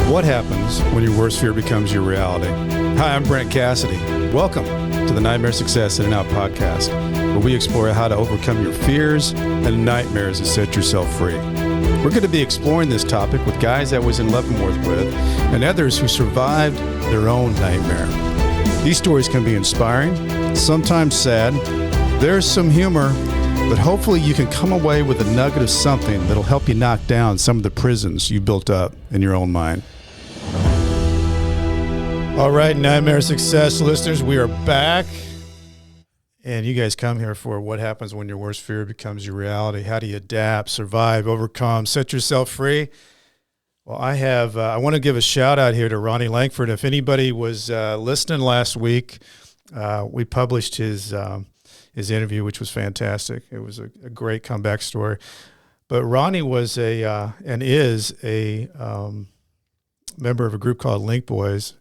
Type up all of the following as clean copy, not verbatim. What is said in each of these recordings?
What happens when your worst fear becomes your reality? Hi, I'm Brent Cassidy. Welcome to the Nightmare Success In and Out podcast, where we explore how to overcome your fears and nightmares and set yourself free. We're going to be exploring this topic with guys I was in Leavenworth with and others who survived their own nightmare. These stories can be inspiring, sometimes sad. There's some humor, but hopefully you can come away with a nugget of something that'll help you knock down some of the prisons you built up in your own mind. All right, Nightmare Success listeners, we are back. And you guys come here for what happens when your worst fear becomes your reality. How do you adapt, survive, overcome, set yourself free? Well, I want to give a shout out here to Ronnie Langford. If anybody was listening last week, we published his interview, which was fantastic. It was a great comeback story. But Ronnie was and is a member of a group called Linkboyz,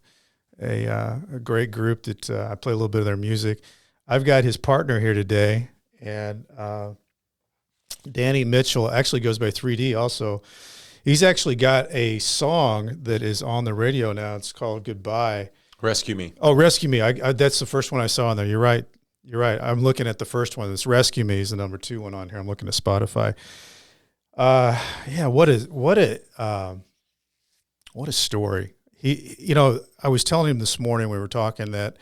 a great group that I play a little bit of their music. I've got his partner here today, and Danny Mitchell actually goes by 3D also. He's actually got a song that is on the radio now. It's called Goodbye. Rescue Me. Oh, Rescue Me. I that's the first one I saw on there. You're right. I'm looking at the first one. It's Rescue Me is the number 2 one on here. I'm looking at Spotify. What a story. I was telling him this morning, we were talking that,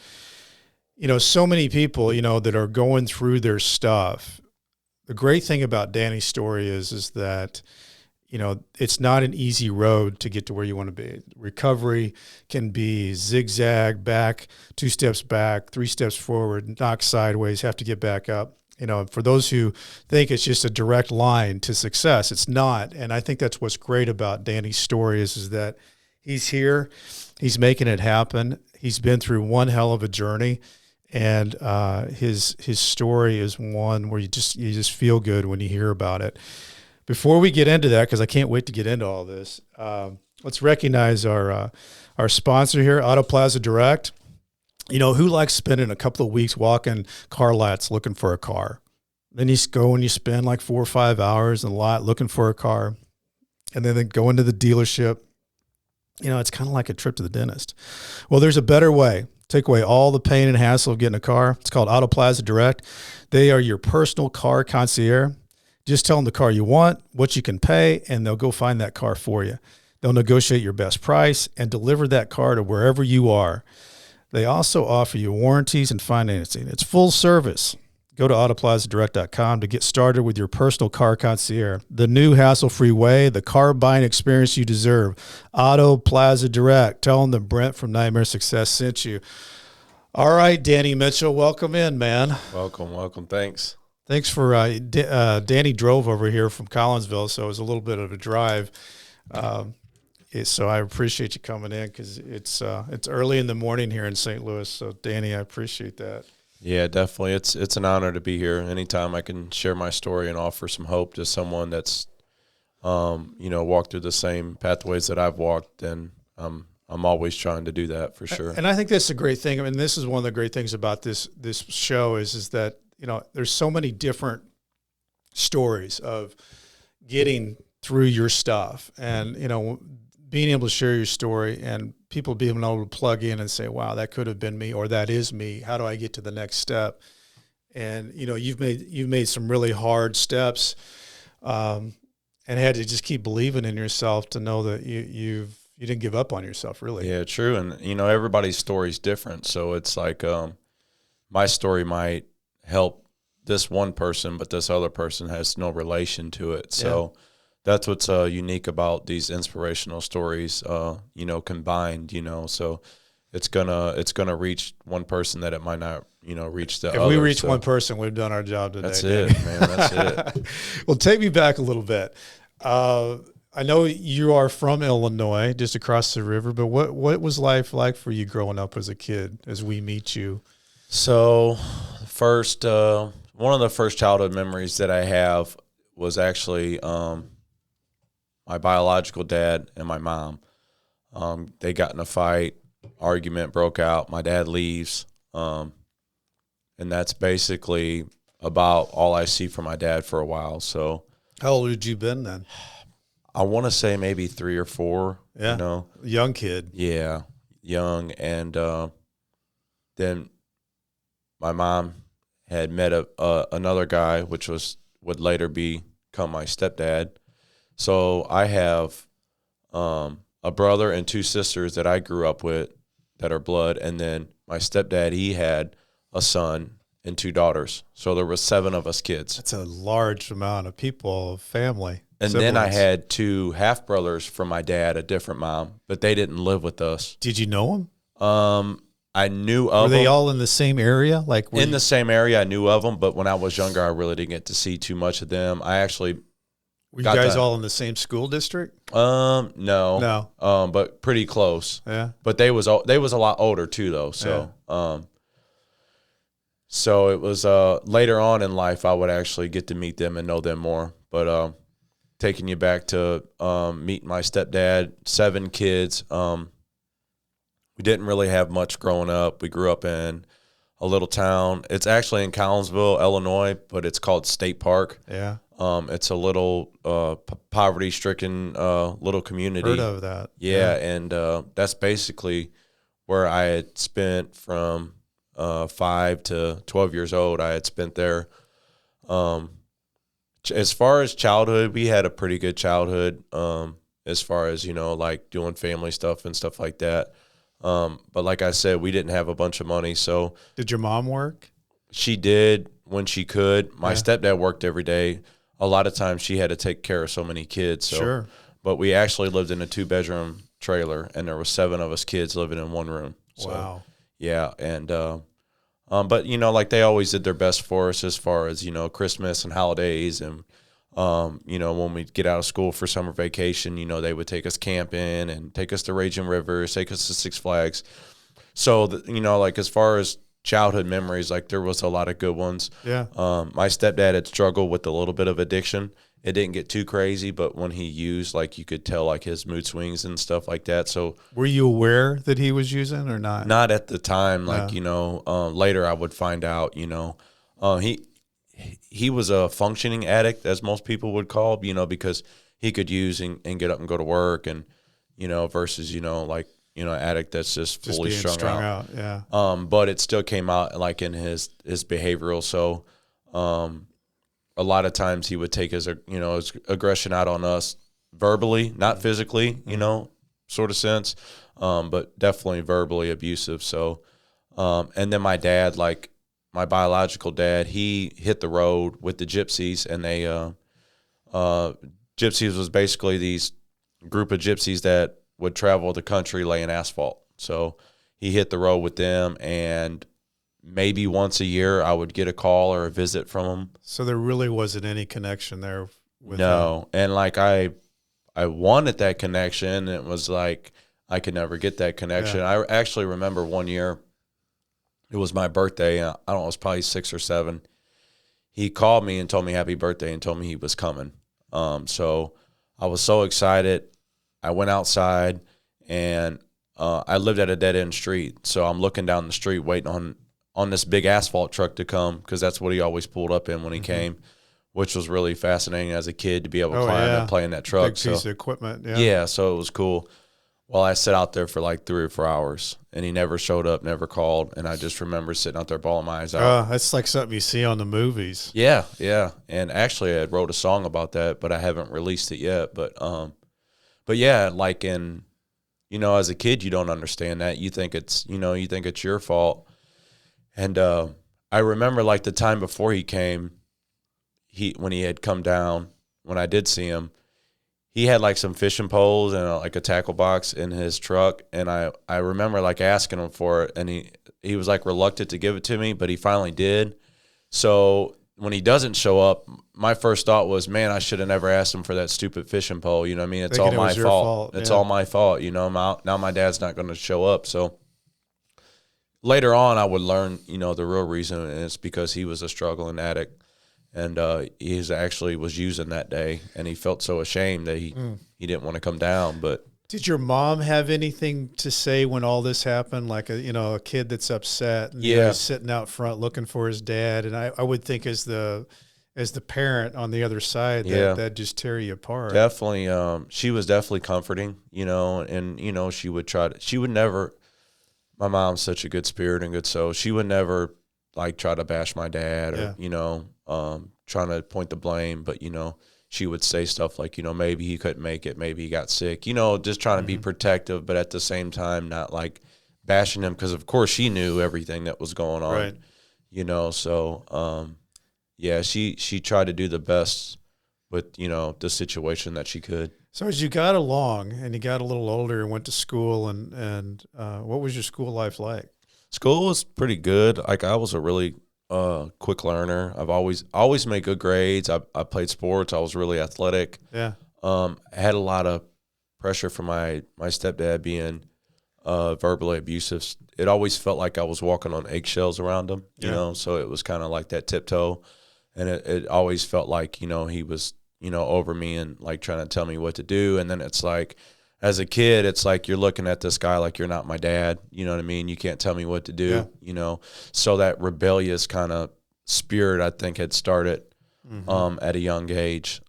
so many people, that are going through their stuff. The great thing about Danny's story is that, it's not an easy road to get to where you want to be. Recovery can be zigzag, back, 2 steps back, 3 steps forward, knock sideways, have to get back up. For those who think it's just a direct line to success, it's not. And I think that's what's great about Danny's story is that he's here, he's making it happen. He's been through one hell of a journey, and his story is one where you just feel good when you hear about it. Before we get into that, because I can't wait to get into all this, let's recognize our sponsor here, Auto Plaza Direct. Who likes spending a couple of weeks walking car lots looking for a car? Then you go and you spend like 4 or 5 hours in a lot looking for a car, and then go into the dealership. It's kind of like a trip to the dentist. Well, there's a better way. Take away all the pain and hassle of getting a car. It's called Auto Plaza Direct. They are your personal car concierge. Just tell them the car you want, what you can pay, and they'll go find that car for you. They'll negotiate your best price and deliver that car to wherever you are. They also offer you warranties and financing. It's full service. Go to autoplazadirect.com to get started with your personal car concierge. The new hassle-free way, the car buying experience you deserve. Auto Plaza Direct. Tell them that Brent from Nightmare Success sent you. All right, Danny Mitchell, welcome in, man. Welcome. Thanks. Thanks for Danny drove over here from Collinsville, so it was a little bit of a drive. So I appreciate you coming in because it's early in the morning here in St. Louis. So Danny, I appreciate that. Yeah, definitely. It's an honor to be here. Anytime I can share my story and offer some hope to someone that's, walked through the same pathways that I've walked, and I'm always trying to do that for sure. And I think that's a great thing. I mean, this is one of the great things about this show is that, there's so many different stories of getting through your stuff and, being able to share your story and people being able to plug in and say, wow, that could have been me or that is me. How do I get to the next step? And, you've made some really hard steps and had to just keep believing in yourself to know that you didn't give up on yourself, really. Yeah, true. And, everybody's story is different. So it's like my story might help this one person, but this other person has no relation to it. So that's what's unique about these inspirational stories, combined, so it's gonna reach one person that it might not, reach the other. If we reach one person, we've done our job today. That's it, man. That's it. Well, take me back a little bit. I know you are from Illinois, just across the river, but what was life like for you growing up as a kid as we meet you? So one of the first childhood memories that I have was actually my biological dad and my mom. They got in a fight, argument broke out, my dad leaves, and that's basically about all I see from my dad for a while. So how old had you been then? I want to say maybe 3 or 4. Yeah. You know, Young kid. yeah, young, and then my mom had met another guy, which would later become my stepdad. So I have a brother and 2 sisters that I grew up with that are blood, and then my stepdad, he had a son and 2 daughters. So there was 7 of us kids. That's a large amount of people, family. And siblings. then I had 2 half brothers from my dad, a different mom, but they didn't live with us. Did you know them? I knew of Were they them. all in the same area? Like In the same area, I knew of them, but when I was younger, I really didn't get to see too much of them. I actually were you guys all in the same school district? No, but pretty close. Yeah, but they was a lot older too, though. So, so it was later on in life I would actually get to meet them and know them more. But taking you back to meeting my stepdad, 7 kids. We didn't really have much growing up. We grew up in a little town. It's actually in Collinsville, Illinois, but it's called State Park. yeah. It's a little poverty-stricken little community. Heard of that? Yeah, and that's basically where I had spent from 5 to 12 years old. I had spent there. As far as childhood, we had a pretty good childhood. As far as like doing family stuff and stuff like that. But like I said, we didn't have a bunch of money. So did your mom work? She did when she could. My stepdad worked every day. A lot of times she had to take care of so many kids. So, sure. But we actually lived in a 2-bedroom trailer, and there was 7 of us kids living in one room. So, wow. Yeah, and but like they always did their best for us as far as Christmas and holidays, and when we get out of school for summer vacation, they would take us camping and take us to Raging Rivers, take us to Six Flags. So like as far as childhood memories, like there was a lot of good ones. Yeah. My stepdad had struggled with a little bit of addiction. It didn't get too crazy, but when he used, like you could tell like his mood swings and stuff like that. So were you aware that he was using or not? Not at the time. Like, later I would find out, he was a functioning addict, as most people would call, because he could use and get up and go to work, and, versus, addict that's just fully being strung out. Yeah. But it still came out like in his behavioral. So, a lot of times he would take his aggression out on us verbally, not physically, sort of sense, but definitely verbally abusive. So, and then my dad, like my biological dad, he hit the road with the gypsies, and they, gypsies was basically these group of gypsies that would travel the country laying asphalt. So he hit the road with them, and maybe once a year I would get a call or a visit from him. So there really wasn't any connection there with No. And like I wanted that connection. It was like I could never get that connection. Yeah. I actually remember one year, it was my birthday. I don't know, it was probably 6 or 7. He called me and told me happy birthday and told me he was coming. So I was so excited. I went outside, and I lived at a dead-end street. So I'm looking down the street waiting on this big asphalt truck to come, because that's what he always pulled up in when he came, which was really fascinating as a kid to be able to climb and play in that truck. Big piece of equipment. Yeah. Yeah, so it was cool. Well, I sat out there for like 3 or 4 hours, and he never showed up, never called, and I just remember sitting out there bawling my eyes out. That's like something you see on the movies. Yeah, yeah. And actually, I wrote a song about that, but I haven't released it yet. But yeah, like as a kid, you don't understand that. You think it's your fault. And I remember like the time before he came, when he had come down, when I did see him, he had like some fishing poles and like a tackle box in his truck. And I remember like asking him for it, and he was like reluctant to give it to me, but he finally did. So when he doesn't show up, my first thought was, man, I should have never asked him for that stupid fishing pole. You know what I mean? It's all my fault. It's all my fault. Now my dad's not going to show up. So later on, I would learn, the real reason, and it's because he was a struggling addict, and he actually was using that day, and he felt so ashamed that he didn't want to come down. But did your mom have anything to say when all this happened? Like a kid that's upset, and he's sitting out front looking for his dad, and I would think as the as the parent on the other side that just tear you apart. Definitely. She was definitely comforting, and she would never, my mom's such a good spirit and good soul. She would never like try to bash my dad or, trying to point the blame, but, she would say stuff like, maybe he couldn't make it, maybe he got sick, just trying to be protective, but at the same time, not like bashing him. Cause of course she knew everything that was going on, right. So, she tried to do the best with, the situation that she could. So as you got along and you got a little older and went to school and what was your school life like? School was pretty good. Like I was a really quick learner. I've always made good grades. I played sports. I was really athletic. Yeah. I had a lot of pressure from my stepdad being verbally abusive. It always felt like I was walking on eggshells around him, so it was kind of like that tiptoe. And it always felt like, he was, over me and like trying to tell me what to do. And then it's like, as a kid, it's like you're looking at this guy like you're not my dad. You know what I mean? You can't tell me what to do, So that rebellious kind of spirit, I think, had started at a young age.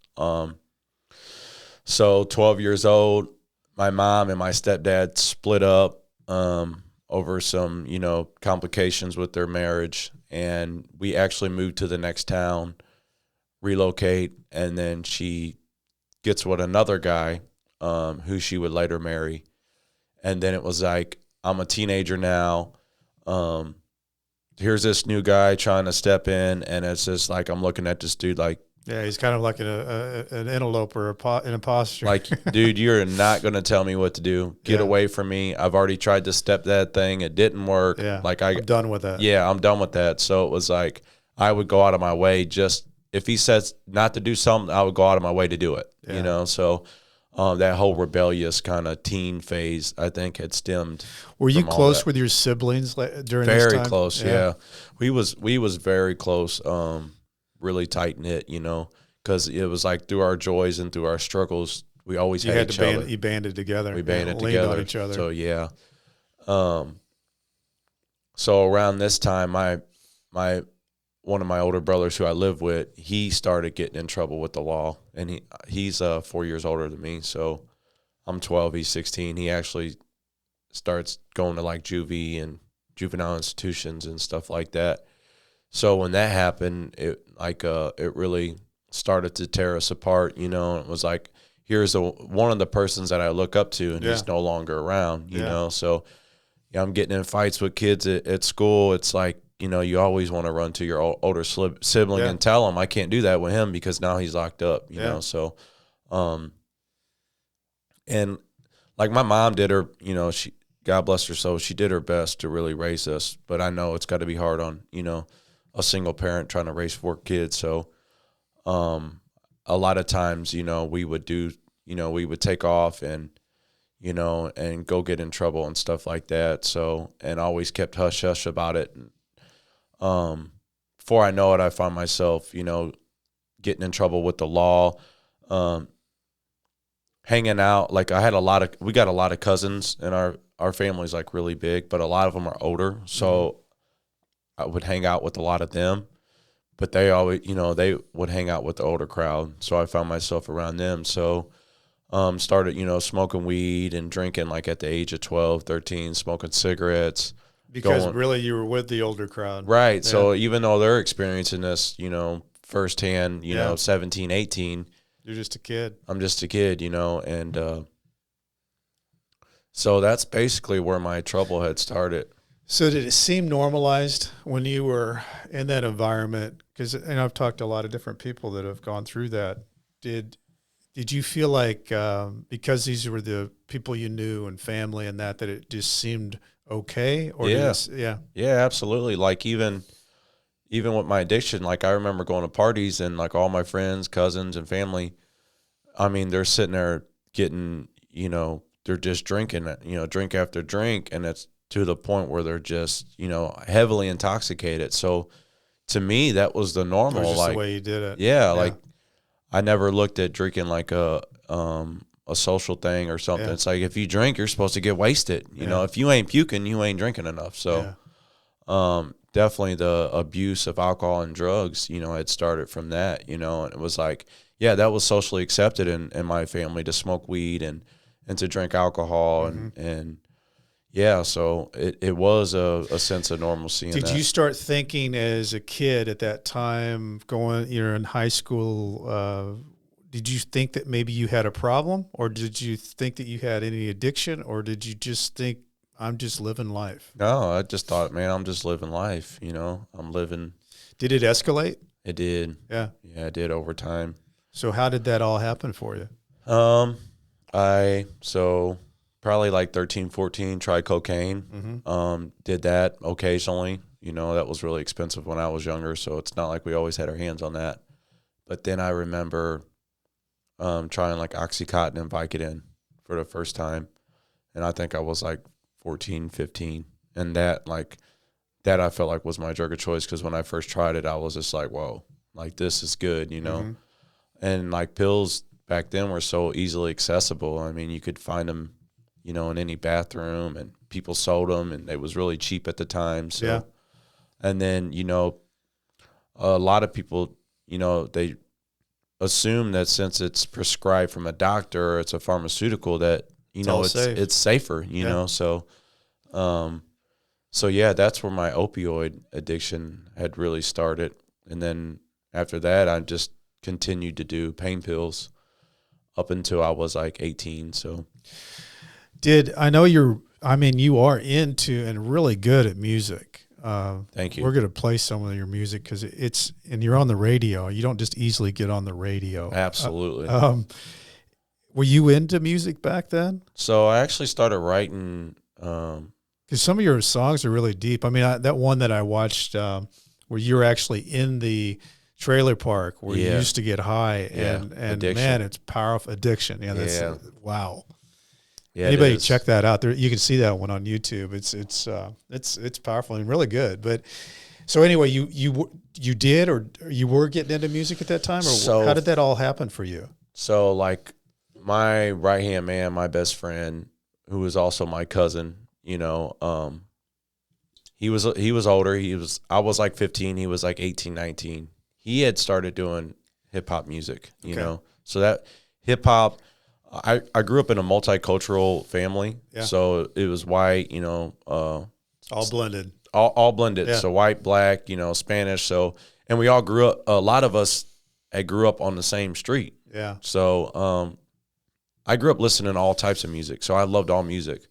So 12 years old, my mom and my stepdad split up over some, complications with their marriage. And we actually moved to the next town, relocate, and then she gets with another guy who she would later marry. And then it was like, I'm a teenager now. Here's this new guy trying to step in, and it's just like I'm looking at this dude like, yeah, he's kind of like an interloper, an imposter. Like, dude, you're not going to tell me what to do. Get away from me. I've already tried to step that thing. It didn't work. Yeah, like I'm done with that. Yeah, I'm done with that. So it was like I would go out of my way. Just if he says not to do something, I would go out of my way to do it. So that whole rebellious kind of teen phase, I think, had stemmed. Were you close with your siblings during very this time? Close, yeah. We was very close. Really tight knit, because it was like through our joys and through our struggles, we always had each other. You banded together. We banded together. On each other. So yeah. So around this time, my one of my older brothers who I live with, he started getting in trouble with the law, and he's 4 years older than me. So I'm 12, he's 16. He actually starts going to like juvie and juvenile institutions and stuff like that. So when that happened, it really started to tear us apart, and it was like, here's one of the persons that I look up to, and he's no longer around, you know. So I'm getting in fights with kids at school. It's like, you always want to run to your older sibling and tell him I can't do that with him because now he's locked up, you know. So, and like my mom did her, she, God bless her soul, she did her best to really raise us, but I know it's got to be hard on, a single parent trying to raise 4 kids. So a lot of times, we would take off and, and go get in trouble and stuff like that. So, and always kept hush hush about it. Before I know it, I found myself, getting in trouble with the law, hanging out. Like we got a lot of cousins, and our family's like really big, but a lot of them are older. So I would hang out with a lot of them, but they always, they would hang out with the older crowd. So I found myself around them. So started, smoking weed and drinking like at the age of 12, 13, smoking cigarettes. Because really you were with the older crowd. Right. Yeah. So even though they're experiencing this, firsthand, 17, 18. You're just a kid. I'm just a kid, and so that's basically where my trouble had started. So did it seem normalized when you were in that environment? Because I've talked to a lot of different people that have gone through that. Did you feel like because these were the people you knew and family and that it just seemed okay? Or yeah, absolutely. Like even with my addiction, like I remember going to parties and like all my friends, cousins, and family. I mean, they're sitting there getting, they're just drinking, drink after drink, and it's to the point where they're just, heavily intoxicated. So to me, that was the normal. It was just like the way you did it. Yeah, like I never looked at drinking like a social thing or something. It's like if you drink, you're supposed to get wasted. You know, if you ain't puking, you ain't drinking enough. So definitely the abuse of alcohol and drugs, you know, had started from that, you know, and it was like, yeah, that was socially accepted in my family to smoke weed and to drink alcohol and yeah, so it was a sense of normalcy. Did you start thinking as a kid at that time, you're in high school, did you think that maybe you had a problem, or did you think that you had any addiction, or did you just think, I'm just living life? No, I just thought, man, I'm just living life, you know, I'm living. Did it escalate? It did. Yeah. Yeah, it did over time. So how did that all happen for you? So probably like 13, 14, tried cocaine. Did that occasionally. You know, that was really expensive when I was younger, so it's not like we always had our hands on that. But then I remember trying like Oxycontin and Vicodin for the first time. And I think I was like 14, 15. And that I felt like was my drug of choice, because when I first tried it, I was just like, whoa, like this is good, you know? And like pills back then were so easily accessible. I mean, you could find them, you know, in any bathroom, and people sold them, and it was really cheap at the time. So, yeah. And then, you know, a lot of people, you know, they assume that since it's prescribed from a doctor or it's a pharmaceutical that, you know, it's safer, you know? So, so yeah, that's where my opioid addiction had really started. And then after that, I just continued to do pain pills up until I was like 18. So I know you are into and really good at music. Thank you. We're going to play some of your music because and you're on the radio. You don't just easily get on the radio. Absolutely. Were you into music back then? So I actually started writing. Because some of your songs are really deep. I mean, that one that I watched where you're actually in the trailer park where you used to get high and man, it's powerful. Addiction. Yeah. That's wow. Yeah, anybody check that out there. You can see that one on YouTube. It's powerful and really good. But so anyway, you did, or you were getting into music at that time, or how did that all happen for you? So like my right hand man, my best friend, who was also my cousin, you know, he was older. I was like 15. He was like 18, 19. He had started doing hip hop music, you know, so that hip hop. I grew up in a multicultural family, so it was white, you know, all blended, all blended. So white, black, you know, Spanish. So, and we all grew up. A lot of us grew up on the same street. Yeah. So, I grew up listening to all types of music. So I loved all music.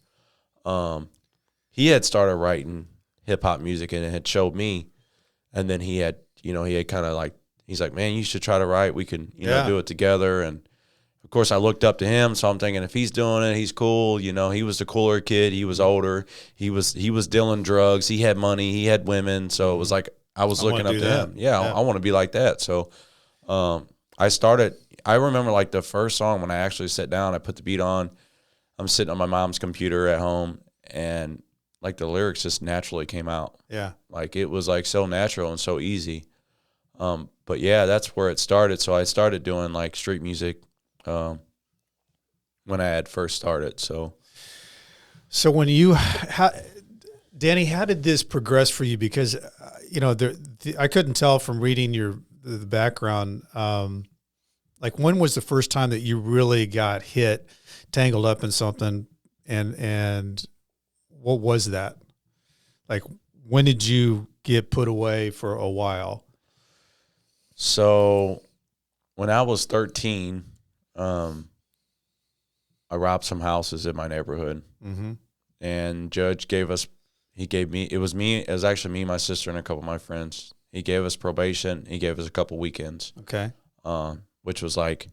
He had started writing hip hop music and it had showed me, and then he had kind of like, he's like, man, you should try to write. We can, you know, do it together. And of course, I looked up to him, so I'm thinking if he's doing it, he's cool. You know, he was the cooler kid. He was older. He was dealing drugs. He had money. He had women. So it was like I was looking up to him. Yeah, I want to be like that. So I started. I remember like the first song when I actually sat down. I put the beat on. I'm sitting on my mom's computer at home, and like the lyrics just naturally came out. Yeah, like it was like so natural and so easy. But yeah, that's where it started. So I started doing like street music. When I had first started. So when Danny, how did this progress for you? Because, you know, I couldn't tell from reading the background, like when was the first time that you really got tangled up in something, and what was that? Like, when did you get put away for a while? So when I was 13, I robbed some houses in my neighborhood, and judge it was actually me, my sister, and a couple of my friends. He gave us probation. He gave us a couple weekends. Okay. Which was like,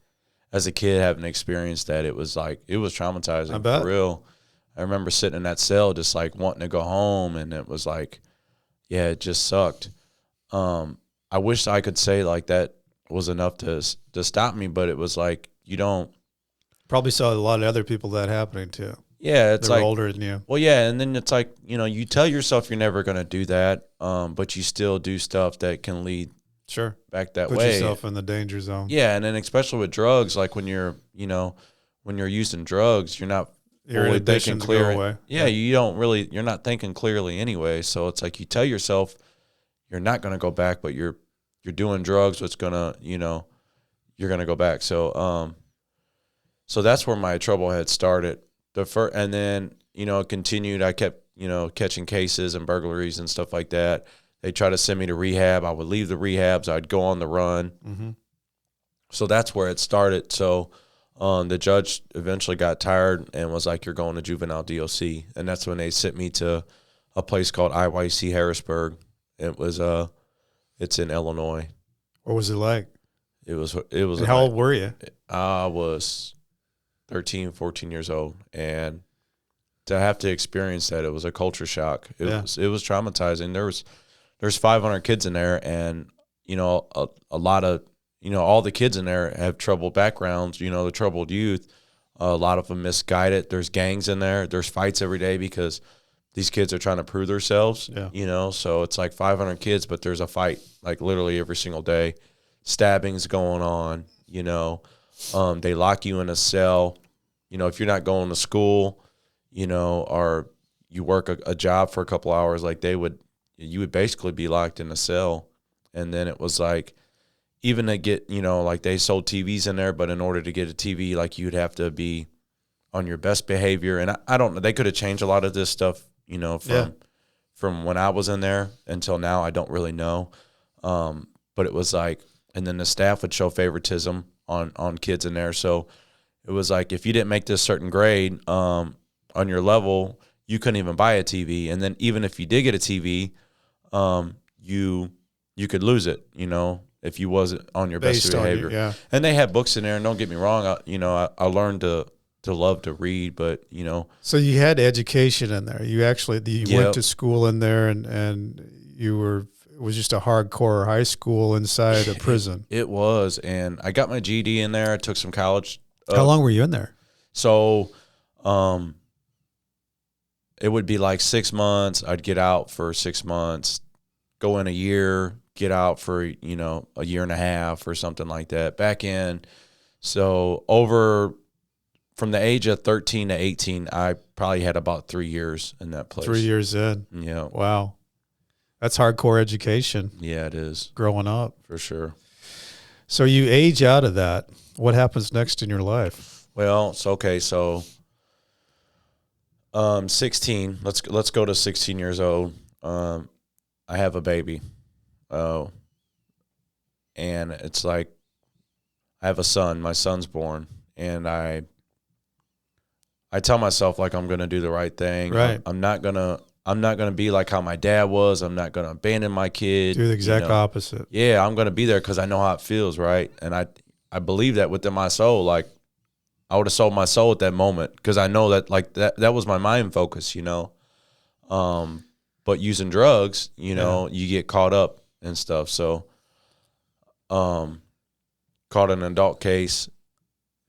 as a kid having experienced that, it was traumatizing. I bet. For real. I remember sitting in that cell just like wanting to go home, and it was like, yeah, it just sucked. I wish I could say like that was enough to stop me, but it was like, you don't. Probably saw a lot of other people that happening too. Yeah, it's like older than you. Well, yeah, and then it's like, you know, you tell yourself you're never going to do that, but you still do stuff that can lead back that way. Put yourself in the danger zone. Yeah, and then especially with drugs, like when you're using drugs, you're not fully thinking clear. Away. Yeah, you're not thinking clearly anyway. So it's like you tell yourself you're not going to go back, but you're doing drugs. What's going to, you're going to go back. So, so that's where my trouble had started. And then, it continued. I kept, catching cases and burglaries and stuff like that. They tried to send me to rehab. I would leave the rehabs. I'd go on the run. Mm-hmm. So that's where it started. So the judge eventually got tired and was like, you're going to juvenile DOC. And that's when they sent me to a place called IYC Harrisburg. It's in Illinois. What was it like? It was. And how old were you? I was 13, 14 years old. And to have to experience that, it was a culture shock. It was traumatizing. There's 500 kids in there, and a lot of all the kids in there have troubled backgrounds. The troubled youth. A lot of them misguided. There's gangs in there. There's fights every day because these kids are trying to prove themselves. Yeah. So it's like 500 kids, but there's a fight like literally every single day. Stabbings going on. They lock you in a cell. If you're not going to school, or you work a job for a couple hours, like you would basically be locked in a cell. And then it was like, even to get, like they sold TVs in there, but in order to get a TV, like you'd have to be on your best behavior. And I don't know, they could have changed a lot of this stuff, from when I was in there until now. I don't really know. But it was like, and then the staff would show favoritism on kids in there. So it was like, if you didn't make this certain grade on your level, you couldn't even buy a TV. And then even if you did get a TV, you could lose it, if you wasn't on your best behavior. Yeah. And they had books in there, and don't get me wrong, I learned to love to read, but So you had education in there. You went to school in there, and it was just a hardcore high school inside a prison. It was, and I got my GED in there. I took some college. How long were you in there? So, it would be like 6 months. I'd get out for 6 months, go in a year, get out for, a year and a half or something like that, back in. So from the age of 13 to 18, I probably had about 3 years in that place. 3 years in. Yeah. Wow. That's hardcore education. Yeah, it is. Growing up. For sure. So you age out of that. What happens next in your life? Well, so 16. Let's go to 16 years old. I have a baby. And it's like I have a son. My son's born, and I tell myself like I'm gonna do the right thing. Right. I'm not gonna be like how my dad was. I'm not gonna abandon my kid. Do the exact opposite. Yeah, I'm gonna be there because I know how it feels, right? And I believe that within my soul. Like I would have sold my soul at that moment because I know that like that was my mind focus, But using drugs, you get caught up and stuff. So, caught an adult case,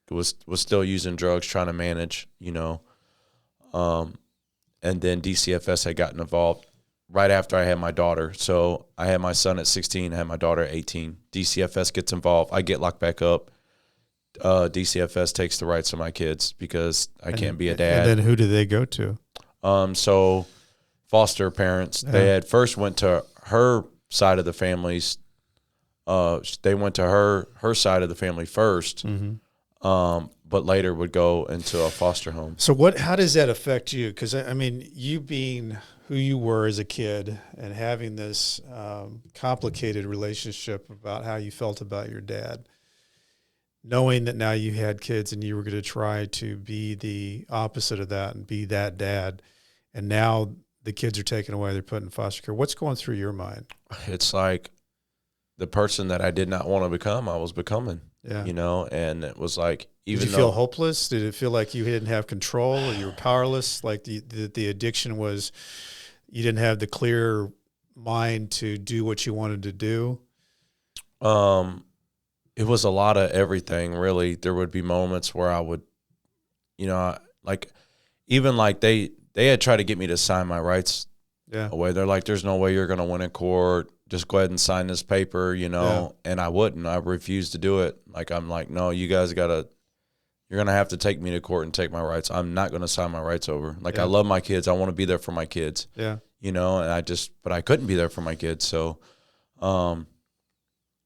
was still using drugs, trying to manage, and then DCFS had gotten involved right after I had my daughter. So I had my son at 16, I had my daughter at 18. DCFS gets involved. I get locked back up. DCFS takes the rights of my kids because I can't be a dad. And then who do they go to? So foster parents. Yeah. They had first went to her side of the families. They went to her side of the family first, but later would go into a foster home. So how does that affect you? Because, I mean, you being who you were as a kid and having this complicated relationship about how you felt about your dad, knowing that now you had kids and you were going to try to be the opposite of that and be that dad, and now the kids are taken away, they're put in foster care. What's going through your mind? It's like the person that I did not want to become, I was becoming. Yeah. And it was like, did you feel hopeless? Did it feel like you didn't have control or you were powerless? Like the addiction was, you didn't have the clear mind to do what you wanted to do? It was a lot of everything, really. There would be moments where I would, even like they had tried to get me to sign my rights away. They're like, there's no way you're going to win in court. Just go ahead and sign this paper, and I wouldn't. I refused to do it. Like, I'm like, no, you guys you're going to have to take me to court and take my rights. I'm not going to sign my rights over. Like, I love my kids. I want to be there for my kids. Yeah. and but I couldn't be there for my kids. So,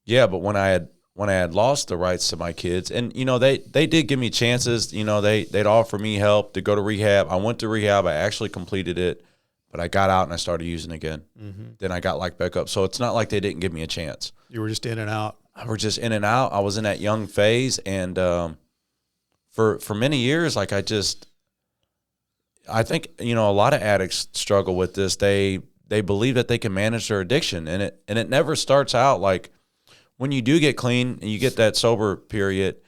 yeah, but when I had lost the rights to my kids, and they did give me chances. They'd offer me help to go to rehab. I went to rehab. I actually completed it, but I got out and I started using again. Mm-hmm. Then I got locked back up. So it's not like they didn't give me a chance. You were just in and out. I were just in and out. I was in that young phase, and for many years, like I think a lot of addicts struggle with this. They believe that they can manage their addiction, and it never starts out like. When you do get clean and you get that sober period,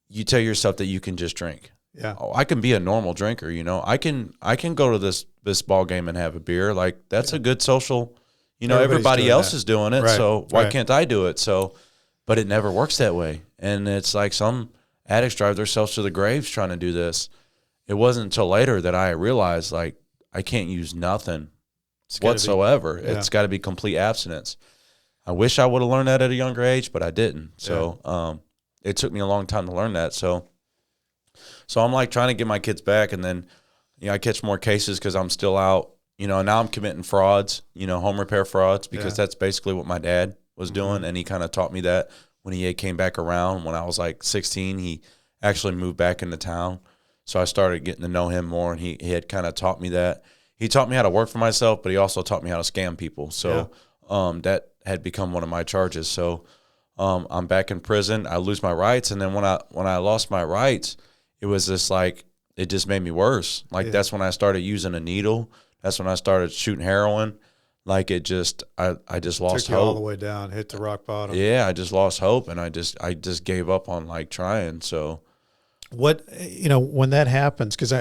you tell yourself that you can just drink. Yeah. Oh, I can be a normal drinker, I can go to this ball game and have a beer. Like that's a good social, everybody else is doing it. Right. So why can't I do it? So, but it never works that way. And it's like some addicts drive themselves to the graves trying to do this. It wasn't until later that I realized like I can't use nothing whatsoever. It's got to be complete abstinence. I wish I would have learned that at a younger age, but I didn't. So it took me a long time to learn that. So I'm like trying to get my kids back, and then I catch more cases because I'm still out. Now I'm committing frauds, home repair frauds, because that's basically what my dad was doing, and he kind of taught me that when he came back around. When I was like 16, he actually moved back into town, so I started getting to know him more, and he had kind of taught me that. He taught me how to work for myself, but he also taught me how to scam people. So that had become one of my charges. So I'm back in prison. I lose my rights, and then when I lost my rights, it was just like it just made me worse. Like that's when I started using a needle. That's when I started shooting heroin. Like it just I just lost took you hope. all the way down, hit the rock bottom. Yeah, I just lost hope, and I just gave up on like trying. So what when that happens, because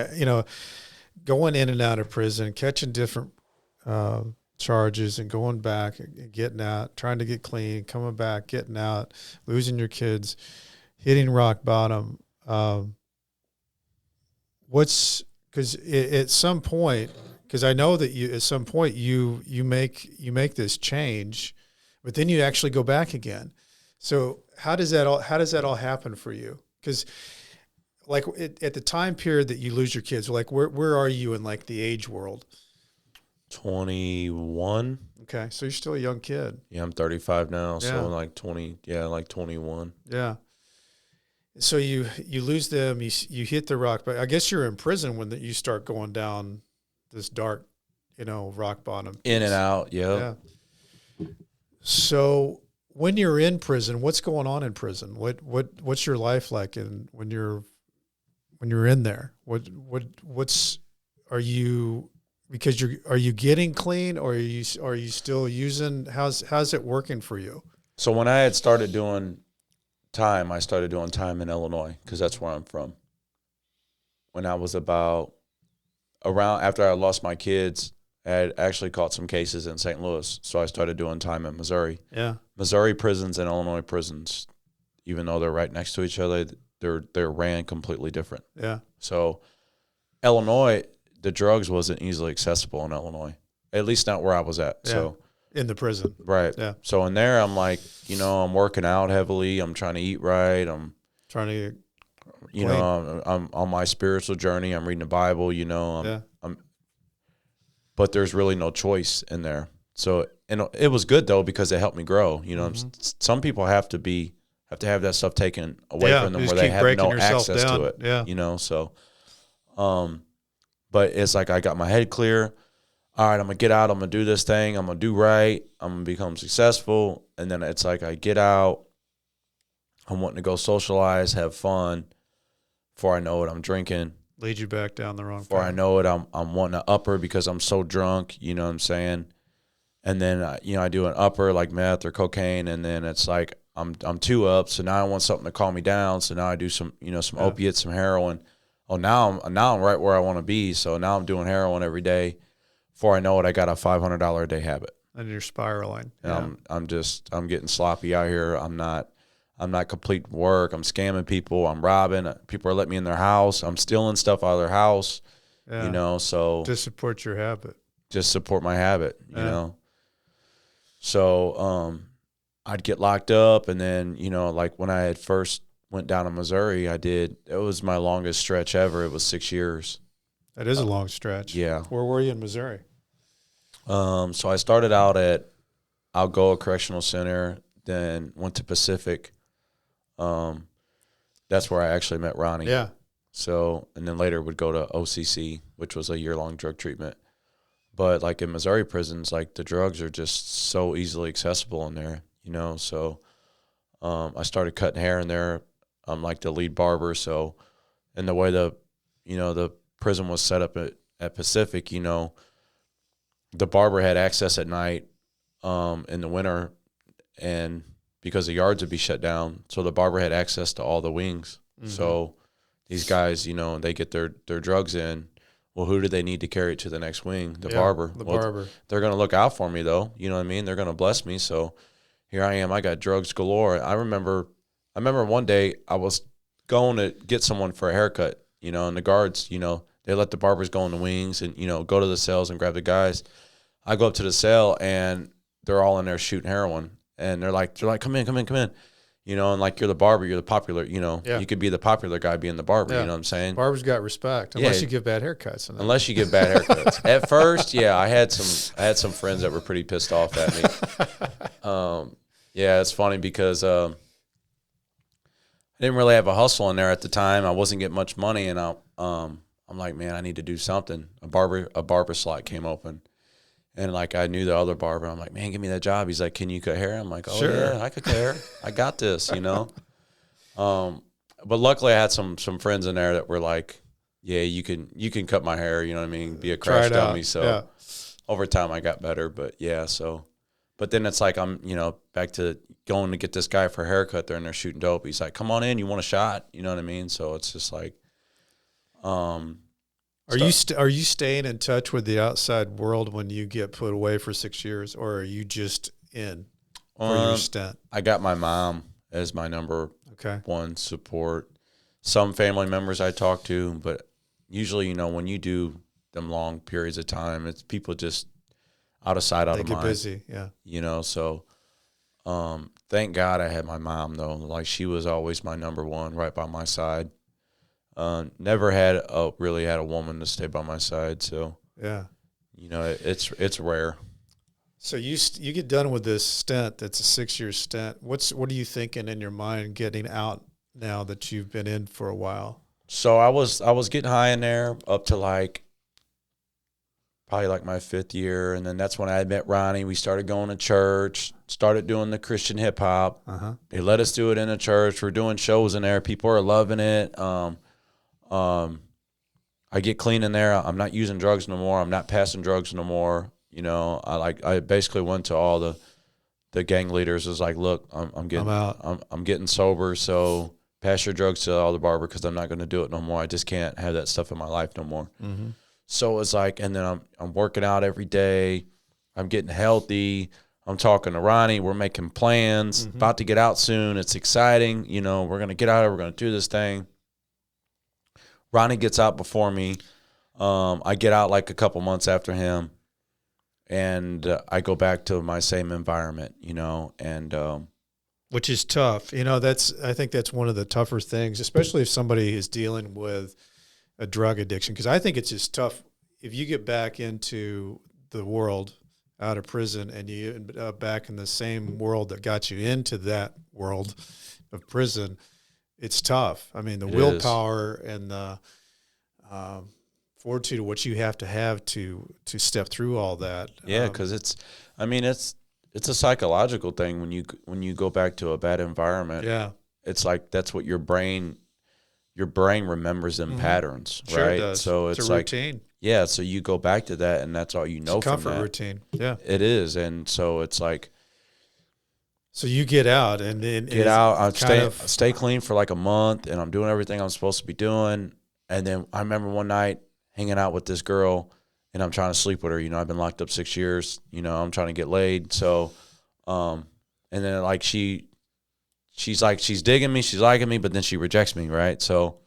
going in and out of prison, catching different charges and going back and getting out, trying to get clean, coming back, getting out, losing your kids, hitting rock bottom. Because at some point, because I know that at some point you make this change, but then you actually go back again. So how does that all happen for you? Because like at the time period that you lose your kids, like where are you in like the age world? 21. Okay, so you're still a young kid. Yeah, I'm 35 now, so like 20. Yeah, like 21. Yeah. So you lose them, you hit the rock, but I guess you're in prison when you start going down this dark, rock bottom. In and out, yeah. So when you're in prison, what's going on in prison? What's your life like? And when you're in there, are you getting clean, or are you still using? How's it working for you? So when I had started doing time, I started doing time in Illinois because that's where I'm from. When I was around after I lost my kids, I had actually caught some cases in St. Louis, so I started doing time in Missouri. Yeah, Missouri prisons and Illinois prisons, even though they're right next to each other, they're ran completely different. Yeah. So Illinois, the drugs wasn't easily accessible in Illinois, at least not where I was at. Yeah. So in the prison. Right. Yeah. So in there, I'm like, I'm working out heavily. I'm trying to eat right. I'm trying to get I'm on my spiritual journey. I'm reading the Bible, but there's really no choice in there. So, and it was good though, because it helped me grow. Some people have to have that stuff taken away from them where they have no access to it. Yeah. So, but it's like I got my head clear. All right, I'm going to get out. I'm going to do this thing. I'm going to do right. I'm going to become successful. And then it's like I get out. I'm wanting to go socialize, have fun. Before I know it, I'm drinking. Lead you back down the wrong path. Before I know it, I'm wanting to upper because I'm so drunk, you know what I'm saying? And then, I do an upper like meth or cocaine, and then it's like I'm too up, so now I want something to calm me down. So now I do some opiates, some heroin. Oh, now I'm right where I want to be. So now I'm doing heroin every day. Before I know it, I got a $500 a day habit. And you're spiraling. And I'm getting sloppy out here. I'm not completing work. I'm scamming people. I'm robbing. People are letting me in their house. I'm stealing stuff out of their house. Yeah. So just support your habit. Just support my habit, you know. So I'd get locked up, and then, like when I had first went down to Missouri, it was my longest stretch ever. It was 6 years. That is a long stretch. Yeah. Where were you in Missouri? So I started out at Algoa Correctional Center, then went to Pacific. That's where I actually met Ronnie. Yeah. So, and then later would go to OCC, which was a year-long drug treatment. But like in Missouri prisons, like the drugs are just so easily accessible in there, you know. So I started cutting hair in there. I'm like the lead barber. So, and the way the prison was set up at Pacific, you know, the barber had access at night in the winter, and because the yards would be shut down, so the barber had access to all the wings. Mm-hmm. So these guys, you know, they get their drugs in. Well, who do they need to carry it to the next wing? The barber. The barber. They're going to look out for me, though. You know what I mean? They're going to bless me. So here I am. I got drugs galore. I remember one day I was going to get someone for a haircut, you know, and the guards, you know, they let the barbers go in the wings and, you know, go to the cells and grab the guys. I go up to the cell, and they're all in there shooting heroin. And they're like, come in. You know, and like you're the barber, you're the popular, you know, you could be the popular guy being the barber, you know what I'm saying? Barbers got respect, unless you give bad haircuts. Unless you give bad haircuts. At first, I had some friends that were pretty pissed off at me. It's funny because I didn't really have a hustle in there at the time. I wasn't getting much money, and I'm like, man, I need to do something. A barber slot came open. And, like, I knew the other barber. I'm like, man, give me that job. He's like, can you cut hair? I'm like, oh, sure. Yeah, I could cut hair. I got this, you know. But luckily I had some friends in there that were like, yeah, you can cut my hair, you know what I mean, be a crash dummy. So over time I got better. But, but then it's like I'm, you know, back to going to get this guy for a haircut. They're in there shooting dope. He's like, come on in. You want a shot? You know what I mean? So it's just like Are you staying in touch with the outside world when you get put away for 6 years, or are you just in for your stint? I got my mom as my number one support. Some family members I talk to, but usually, you know, when you do them long periods of time, it's people just out of sight, out of mind. They get busy, You know, so thank God I had my mom, though. Like, she was always my number one, right by my side. Never really had a woman to stay by my side, so you know, it's rare. So you get done with this stint. That's a 6-year stint. What are you thinking in your mind getting out now that you've been in for a while? So I was getting high in there up to like probably like my 5th year, and then that's when I met Ronnie. We started going to church, started doing the Christian hip hop. They let us do it in a church. We're doing shows in there. People are loving it. I get clean in there. I'm not using drugs no more. I'm not passing drugs no more. You know, I basically went to all the gang leaders. Was like, look, I'm getting sober. So pass your drugs to all the barber, because I'm not going to do it no more. I just can't have that stuff in my life no more. Mm-hmm. So it's like, and then I'm working out every day. I'm getting healthy. I'm talking to Ronnie. We're making plans. Mm-hmm. About to get out soon. It's exciting. You know, we're going to get out. We're going to do this thing. Ronnie gets out before me. I get out like a couple months after him, and I go back to my same environment, you know, and which is tough. You know, I think that's one of the tougher things, especially if somebody is dealing with a drug addiction, because I think it's just tough if you get back into the world out of prison and you end up back in the same world that got you into that world of prison. It's tough. I mean, the willpower and the fortitude of what you have to step through all that. Yeah, because it's a psychological thing when you go back to a bad environment. Yeah, it's like that's what your brain remembers them patterns, sure right? It does. So it's a like routine. Yeah, so you go back to that, and that's all you know. It's a comfort from that. routine. Yeah, it is, and so it's like. So you get out and then I stay clean for like a month, and I'm doing everything I'm supposed to be doing. And then I remember one night hanging out with this girl, and I'm trying to sleep with her. You know, I've been locked up 6 years. You know, I'm trying to get laid. So, and then like she's like, she's digging me, she's liking me, but then she rejects me, right? So,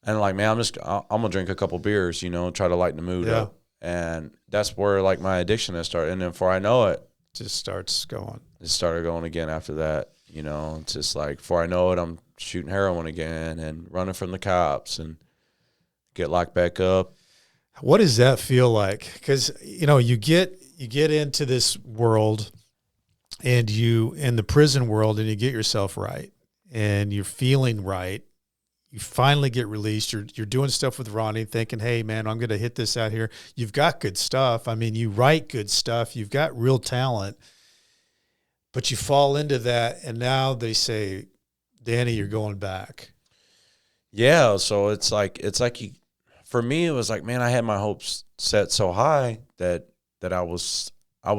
and I'm like, man, I'm gonna drink a couple beers, you know, try to lighten the mood up. And that's where like my addiction has started. And then before I know it, just starts going. It started going again after that. You know, it's just like before I know it, I'm shooting heroin again and running from the cops and get locked back up. What does that feel like? Because, you get into this world and you in the prison world and you get yourself right and you're feeling right. You finally get released. You're doing stuff with Ronnie thinking, hey man, I'm going to hit this out here. You've got good stuff. I mean, you write good stuff. You've got real talent, but you fall into that. And now they say, Danny, you're going back. Yeah. So it's like for me, it was like, man, I had my hopes set so high that I was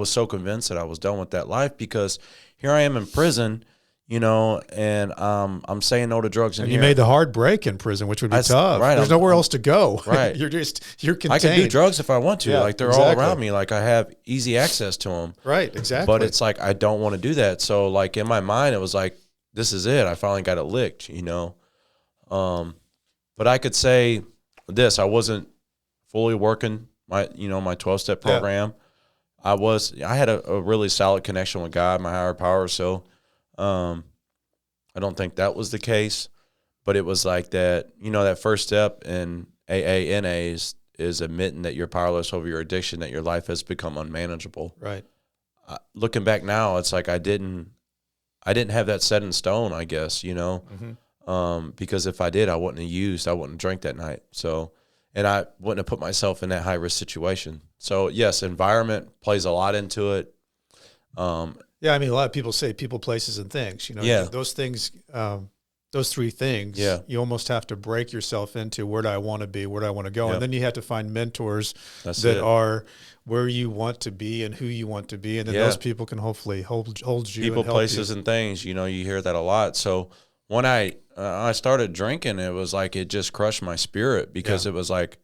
so convinced that I was done with that life, because here I am in prison, and I'm saying no to drugs. And you made the hard break in prison, which would be tough. Right, There's nowhere else to go. Right. you're contained. I can do drugs if I want to. Yeah, like they're all around me. Like I have easy access to them. Right, exactly. But it's like I don't want to do that. So like in my mind, it was like, this is it. I finally got it licked, But I could say this: I wasn't fully working my 12-step program. Yeah. I had a really solid connection with God, my higher power. So I don't think that was the case, but it was like that, that first step in AA, is admitting that you're powerless over your addiction, that your life has become unmanageable. Right. Looking back now, it's like I didn't have that set in stone, I guess, because if I did, I wouldn't have drank that night. So, and I wouldn't have put myself in that high risk situation. So yes, environment plays a lot into it. Yeah, I mean, a lot of people say people, places, and things. Those things, those three things. Yeah. You almost have to break yourself into where do I want to be, where do I want to go, and then you have to find mentors that are where you want to be and who you want to be, and then those people can hopefully hold you. People, and help places, you. And things. You hear that a lot. So when I started drinking, it was like it just crushed my spirit, because it was like,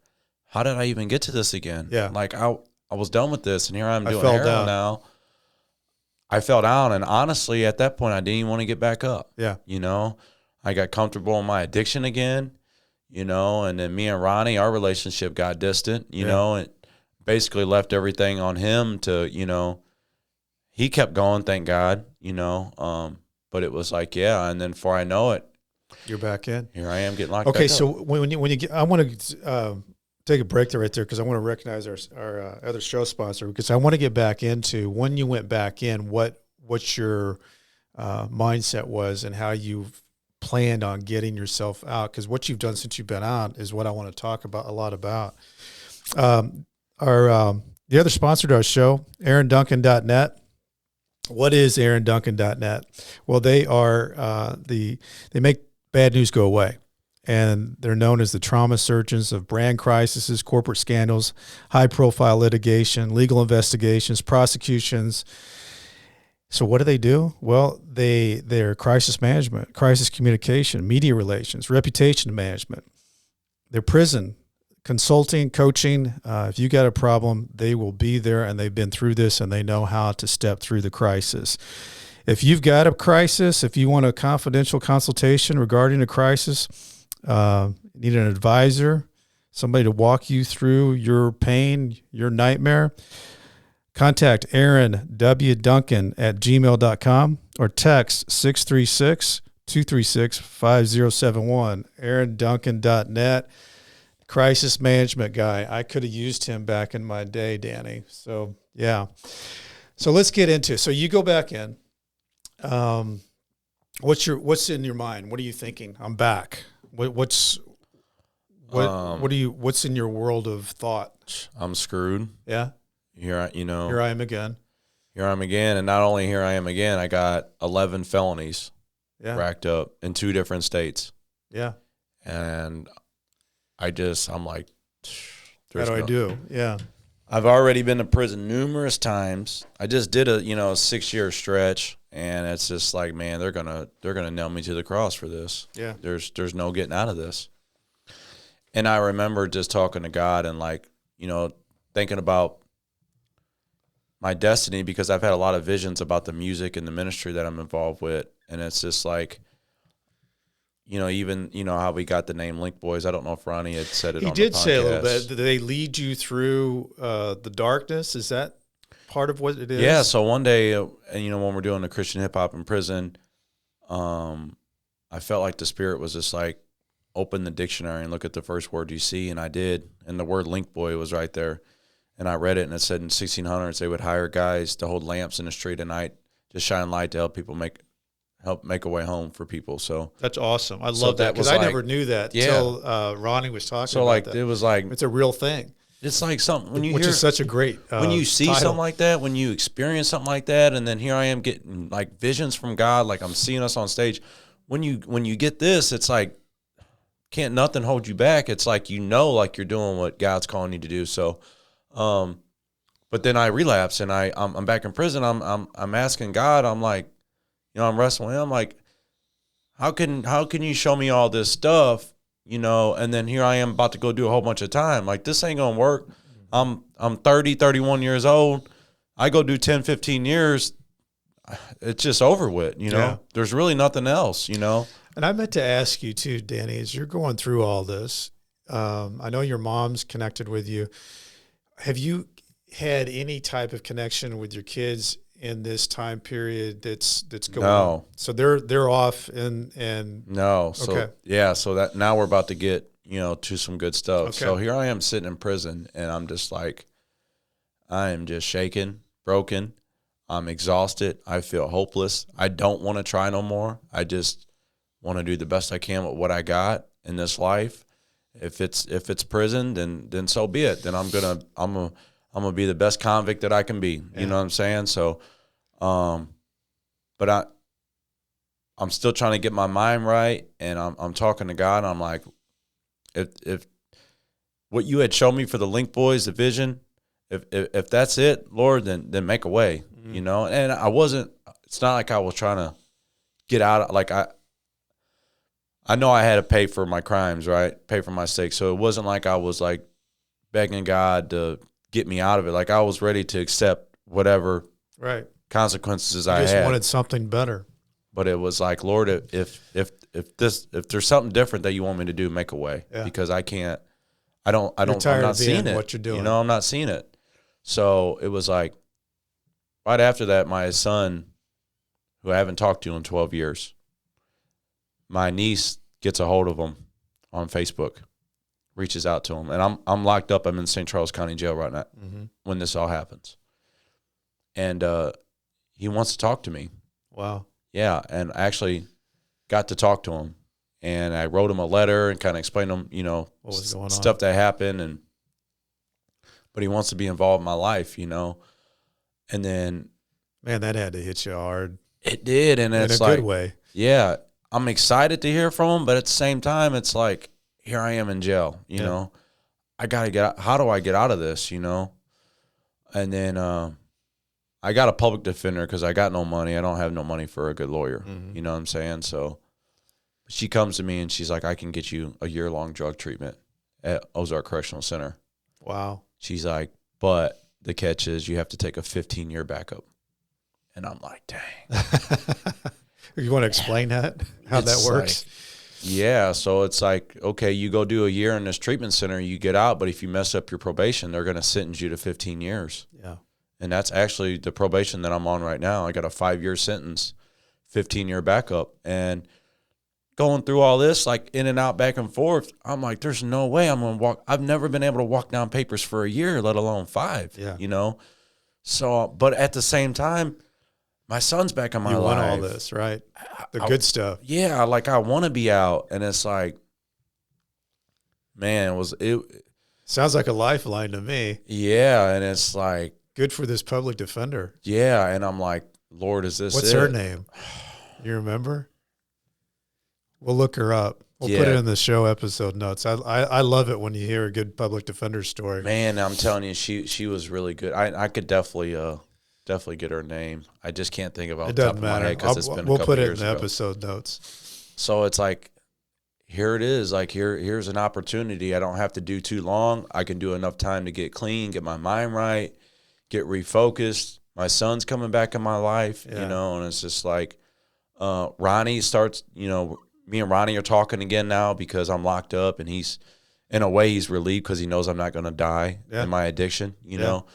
how did I even get to this again? Yeah. Like I was done with this, and here I'm doing heroin now. I fell down, and honestly, at that point, I didn't even want to get back up. Yeah. I got comfortable in my addiction again, and then me and Ronnie, our relationship got distant, and basically left everything on him to, he kept going, thank God, but it was like, and then before I know it, you're back in. Here I am getting locked back Okay, up. so when you get, I want to take a break there right there, because I want to recognize our other show sponsor, because I want to get back into when you went back in, what your mindset was and how you've planned on getting yourself out, because what you've done since you've been out is what I want to talk about a lot about. The other sponsor to our show, AaronDuncan.net. What is AaronDuncan.net? Well, they are they make bad news go away. And they're known as the trauma surgeons of brand crises, corporate scandals, high-profile litigation, legal investigations, prosecutions. So what do? Well, they're crisis management, crisis communication, media relations, reputation management. They're prison consulting, coaching. If you got a problem, they will be there, and they've been through this, and they know how to step through the crisis. If you've got a crisis, if you want a confidential consultation regarding a crisis, need an advisor, somebody to walk you through your pain, your nightmare, contact Aaron W. Duncan at gmail.com or text 636-236-5071. AaronDuncan.net, crisis management guy. I could have used him back in my day, Danny. So, yeah. So let's get into it. So you go back in. What's in your mind? What are you thinking? I'm back. What's in your world of thought? I'm screwed. Yeah. Here I am again. Here I am again, and not only here I am again, I got 11 felonies racked up in 2 different states. Yeah. And I'm like, how do I do? Yeah. I've already been to prison numerous times. I just did a 6-year stretch, and it's just like, man, they're gonna nail me to the cross for this. Yeah. There's no getting out of this. And I remember just talking to God and thinking about my destiny, because I've had a lot of visions about the music and the ministry that I'm involved with, and it's just like, even how we got the name Linkboyz. I don't know if Ronnie had said it. He did say a little bit. Did they lead you through the darkness? Is that part of what it is? Yeah. So one day, when we're doing the Christian hip hop in prison, I felt like the Spirit was just like, open the dictionary and look at the first word you see. And I did. And the word Linkboy was right there. And I read it, and it said in 1600s they would hire guys to hold lamps in the street at night to shine light to help people help make a way home for people. So that's awesome. I love that because I never knew that until Ronnie was talking about like that. It was like it's a real thing. It's like something when you which hear, is such a great when you see title. something like that, when you experience something like that, and then here I am getting like visions from God, like I'm seeing us on stage. When you get this, it's like can't nothing hold you back. It's like like you're doing what God's calling you to do. So, but then I relapse and I'm back in prison. I'm asking God. I'm like, I'm wrestling with him. I'm like, how can you show me all this stuff? And then here I am about to go do a whole bunch of time. Like, this ain't going to work. I'm 30, 31 years old. I go do 10, 15 years. It's just over with, Yeah. There's really nothing else, And I meant to ask you too, Danny, as you're going through all this, I know your mom's connected with you. Have you had any type of connection with your kids in this time period that's going on? So they're off and no. So okay. Yeah, so that now we're about to get, to some good stuff. Okay. So here I am sitting in prison and I'm just like, I am just shaken, broken. I'm exhausted. I feel hopeless. I don't want to try no more. I just want to do the best I can with what I got in this life. If it's prison, then so be it. Then I'm gonna be the best convict that I can be. You know what I'm saying? So, but I'm still trying to get my mind right, and I'm talking to God. And I'm like, if what you had shown me for the Linkboyz, the vision, if that's it, Lord, then make a way. Mm-hmm. And I wasn't. It's not like I was trying to get out. Like I know I had to pay for my crimes, right? Pay for my mistakes. So it wasn't like I was like begging God to get me out of it. Like I was ready to accept whatever consequences I had. You just wanted something better. But it was like, Lord, if there's something different that you want me to do, make a way. Yeah. Because I can't. I'm not seeing it. What you're doing. I'm not seeing it. So it was like right after that, my son, who I haven't talked to in 12 years, my niece gets a hold of him on Facebook, reaches out to him, and I'm locked up. I'm in St. Charles County Jail right now when this all happens, and he wants to talk to me. Wow. Yeah, and I actually got to talk to him, and I wrote him a letter and kind of explained to him, what was going on, stuff that happened, but he wants to be involved in my life, and then man, that had to hit you hard. It did, and it's in a good way. Yeah. I'm excited to hear from him, but at the same time, it's like, here I am in jail, you know. I got to get out. How do I get out of this, And then I got a public defender because I got no money. I don't have no money for a good lawyer, you know what I'm saying? So she comes to me and she's like, I can get you a year-long drug treatment at Ozark Correctional Center. Wow. She's like, but the catch is you have to take a 15-year backup. And I'm like, dang. You want to explain that? How that works? Yeah, so it's like, okay, you go do a year in this treatment center, you get out, but if you mess up your probation, they're going to sentence you to 15 years. Yeah. And that's actually the probation that I'm on right now. I got a 5-year sentence, 15-year backup. And going through all this, like in and out, back and forth, I'm like, there's no way I'm going to walk. I've never been able to walk down papers for a year, let alone 5, So, but at the same time, my son's back in my life. You want all this, right? The good stuff. Yeah, like I want to be out, and it's like, man, it sounds like a lifeline to me. Yeah, and it's like good for this public defender. Yeah, and I'm like, Lord, is this What's her name? You remember? We'll look her up. We'll put it in the show episode notes. I love it when you hear a good public defender story. Man, I'm telling you, she was really good. I could definitely get her name. I just can't think of it off the top of my head because it's been a couple years ago. We'll put it in the episode notes. So it's like, here it is. Like here's an opportunity. I don't have to do too long. I can do enough time to get clean, get my mind right, get refocused. My son's coming back in my life, and it's just like Ronnie starts, me and Ronnie are talking again now because I'm locked up, and he's, in a way, he's relieved because he knows I'm not going to die in my addiction, know,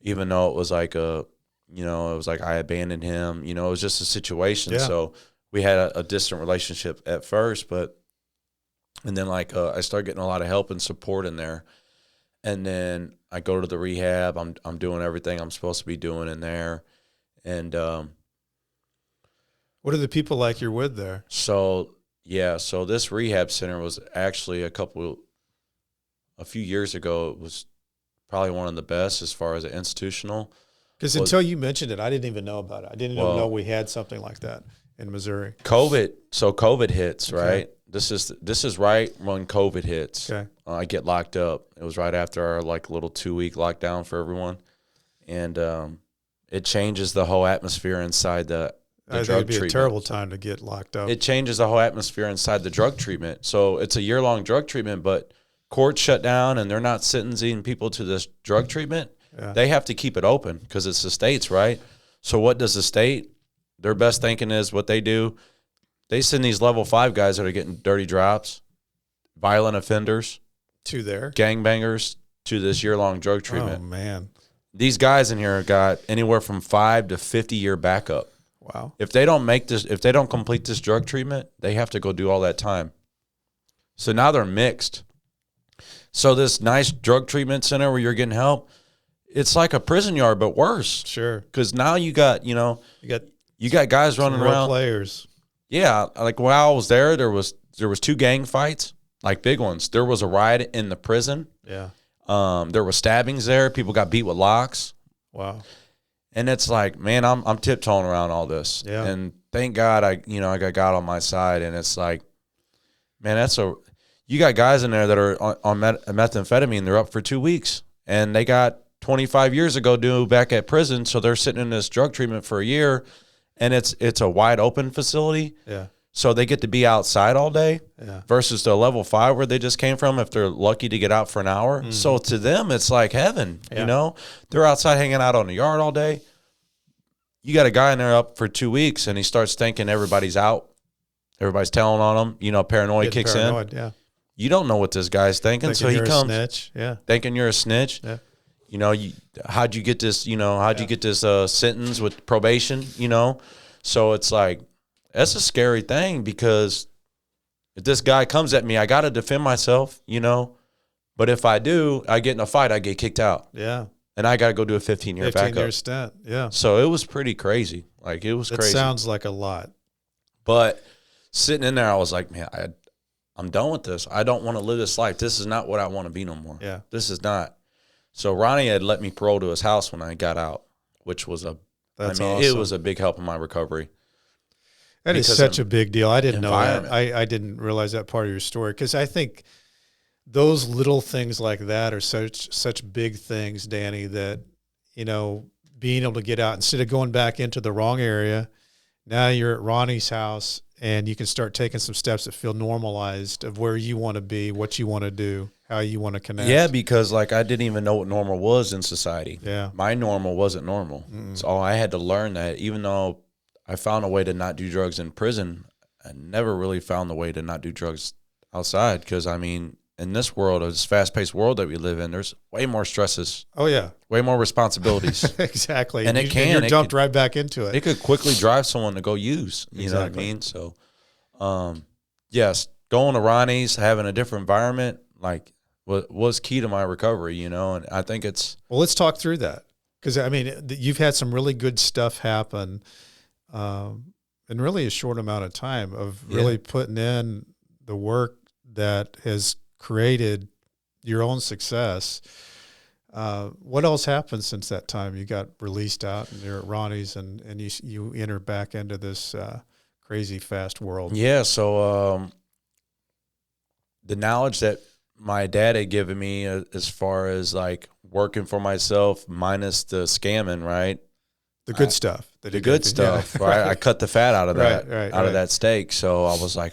even though it was like it was like I abandoned him, it was just a situation. Yeah. So we had a distant relationship at first, but And then like I started getting a lot of help and support in there. And then I go to the rehab. I'm doing everything I'm supposed to be doing in there. And What are the people like you're with there? so this rehab center was actually a few years ago. It was probably one of the best as far as an institutional. Because until you mentioned it, I didn't even know about it. I didn't even know we had something like that in Missouri. COVID hits, Okay. right? This is right when COVID hits. Okay. I get locked up. It was right after our like little 2-week lockdown for everyone, and it changes the whole atmosphere inside the I think drug it'd be treatment. a terrible time to get locked up. It changes the whole atmosphere inside the drug treatment. So it's a year-long drug treatment, but courts shut down and they're not sentencing people to this drug treatment. Yeah. They have to keep it open because it's the states, right? So what does the state? Their best thinking is what they do. They send these level 5 guys that are getting dirty drops, violent offenders, to there. gangbangers to this year-long drug treatment. Oh, man. These guys in here got anywhere from 5 to 50-year backup. Wow. If they don't complete this drug treatment, they have to go do all that time. So now they're mixed. So this nice drug treatment center where you're getting help, it's like a prison yard, but worse. Sure. Because now you got guys running real around. players. Yeah, like while I was there was 2 gang fights, like big ones. There was a riot in the prison. Yeah. There were stabbings there. People got beat with locks. Wow. And it's like, man, I'm tiptoeing around all this. Yeah. And thank God I got God on my side. And it's like, man, you got guys in there that are on methamphetamine. They're up for 2 weeks, and they got 25 years ago due back at prison. So they're sitting in this drug treatment for a year, and it's a wide open facility. Yeah. So they get to be outside all day. Yeah. Versus the level 5 where they just came from, if they're lucky to get out for an hour. Mm-hmm. So to them, it's like heaven, Yeah. They're outside hanging out on the yard all day. You got a guy in there up for 2 weeks, and he starts thinking everybody's out. Everybody's telling on him. Paranoia Getting kicks paranoid, in. Yeah. You don't know what this guy's thinking. So he you're comes a snitch. Yeah. thinking you're a snitch. Yeah. How'd you get this, how'd you get this sentence with probation, So it's like, that's a scary thing, because if this guy comes at me, I got to defend myself, But if I do, I get in a fight, I get kicked out. Yeah. And I got to go do a 15-year backup. 15-year stint. Yeah. So it was pretty crazy. Like, it was That crazy. sounds like a lot. But sitting in there, I was like, man, I'm done with this. I don't want to live this life. This is not what I want to be no more. Yeah. This is not. So Ronnie had let me parole to his house when I got out, which was That's it awesome. was a big help in my recovery. That is because such of a big deal. I didn't know that. environment. I didn't realize that part of your story, because I think those little things like that are such big things, Danny, that, being able to get out instead of going back into the wrong area, now you're at Ronnie's house and you can start taking some steps that feel normalized of where you want to be, what you want to do, how you want to connect. Yeah, because like I didn't even know what normal was in society. Yeah. My normal wasn't normal. So I had to learn that. Even though I found a way to not do drugs in prison, I never really found the way to not do drugs outside, because, in this world, this fast-paced world that we live in, there's way more stresses, Oh, yeah. way more responsibilities. Exactly. And you're it dumped could- right back into it. It could quickly drive someone to go use, you know what I Exactly. mean? So, yes, going to Ronnie's, having a different environment, like, was key to my recovery, and I think it's... Well, let's talk through that, because, you've had some really good stuff happen in really a short amount of time of really putting in the work that has created your own success. What else happened since that time? You got released out and you're at Ronnie's, and you enter back into this crazy fast world. Yeah, so the knowledge that my dad had given me as far as like working for myself minus the scamming, right? The good stuff. The good stuff, right? I cut the fat out of that, Right. of that steak. So I was like,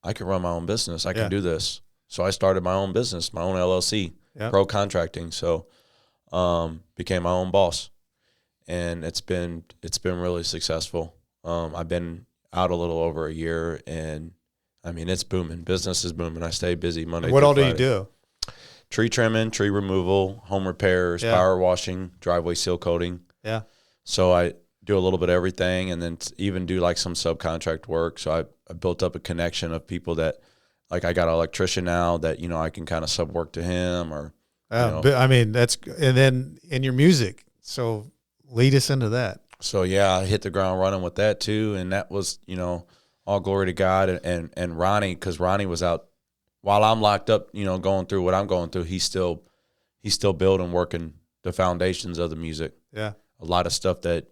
I can run my own business. I can do this. So I started my own business, my own LLC, Pro Contracting. So became my own boss, and it's been really successful. I've been out a little over a year, and it's booming. Business is booming. I stay busy Monday. What all do Friday. you do? Tree trimming, tree removal, home repairs, power washing, driveway seal coating. Yeah. So I do a little bit of everything, and then even do like some subcontract work. So I built up a connection of people that like I got an electrician now that, you know, I can kind of sub work to him or, you know. But I mean, and then in your music. So lead us into that. So yeah, I hit the ground running with that too. And that was, you know, all glory to God and Ronnie, because Ronnie was out while I'm locked up, you know, going through what I'm going through. He's still building, working the foundations of the music. Yeah. A lot of stuff that,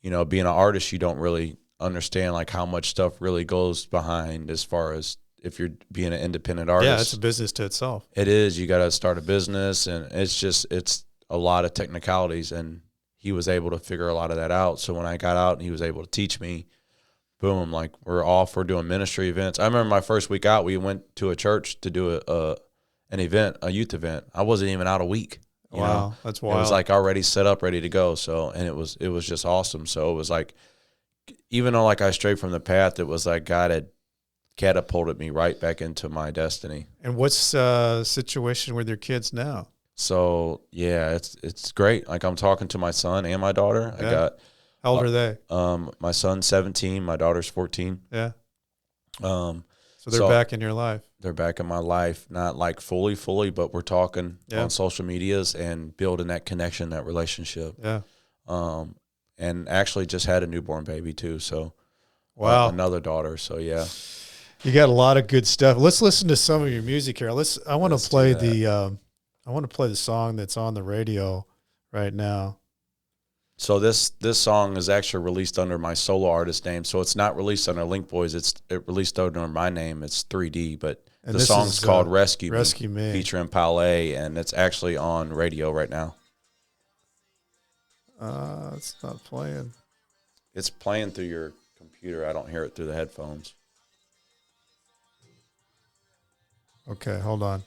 you know, being an artist, you don't really understand like how much stuff really goes behind as far as if you're being an independent artist. Yeah, it's a business to itself. It is. You got to start a business, and it's a lot of technicalities, and he was able to figure a lot of that out. So when I got out and he was able to teach me, boom, like we're doing ministry events. I remember my first week out, we went to a church to do an event, a youth event. I wasn't even out a week. You know? That's wild. It was like already set up, ready to go. So, and it was just awesome. So it was like, even though like I strayed from the path, it was like God had catapulted me right back into my destiny. And what's the situation with your kids now? So yeah, it's great. Like I'm talking to my son and my daughter. Yeah. I got, how old are they? My son's 17, my daughter's 14. Yeah. So they're back in your life. They're back in my life, not like fully, but we're talking on social medias and building that connection, that relationship. Yeah. And actually just had a newborn baby too. So wow, another daughter. So yeah. You got a lot of good stuff. Let's listen to some of your music here. I want to play the song that's on the radio right now. So this song is actually released under my solo artist name. So it's not released under Linkboyz. It released under my name. It's 3D, but the song's called Rescue Me, featuring Palais, and it's actually on radio right now. It's not playing. It's playing through your computer. I don't hear it through the headphones. Okay, hold on.